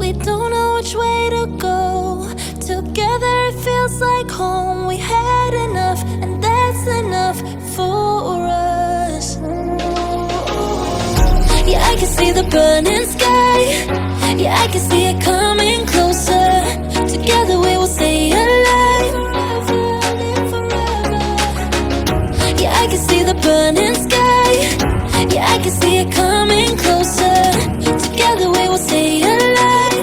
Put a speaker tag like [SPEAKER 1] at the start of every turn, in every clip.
[SPEAKER 1] We don't know which way to go. Together it feels like home. We had enough, and that's enough for us. Yeah, I can see the burning sky. Yeah, I can see it coming closer. Together we will stay alive. Yeah, I can see the burning sky. Yeah, I can see it coming closer. Together we will stay alive.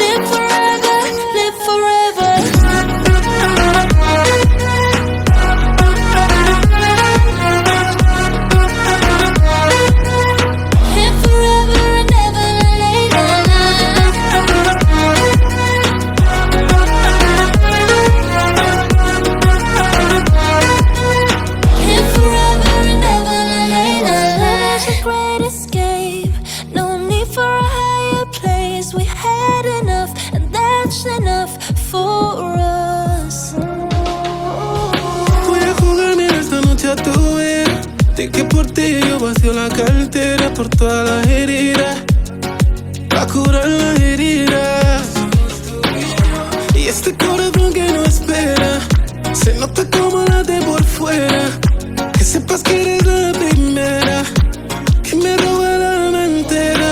[SPEAKER 1] Live forever, live forever. Live forever and ever later. Live forever and ever later. Love is a great escape. No need for a higher place. We had enough, and that's enough for us.
[SPEAKER 2] Voy a jugarme esta noche a tu vera. De que por ti yo vacío la cartera. Por todas las heridas, pa' curar las heridas. Y este corazón que no espera, se nota como late por fuera. Que sepas que eres la primera que me roba la alma entera.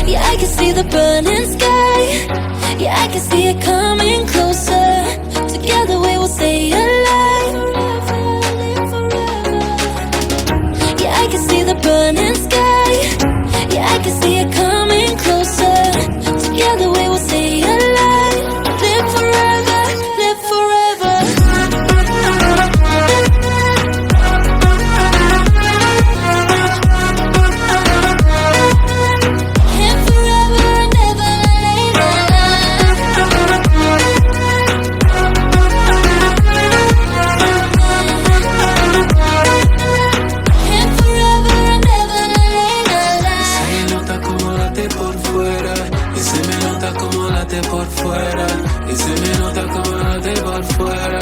[SPEAKER 1] Yeah, I can see the burning sky. Yeah, I can see it coming closer. Together we will stay alive. Yeah, I can see the burning sky. Yeah, I can see it coming closer. Together we will stay alive. Live forever, live forever. Live forever and ever later. Live forever and ever later.
[SPEAKER 2] Se me nota como late por fuera. Y se me nota como late por fuera. Y se me nota como late por fuera.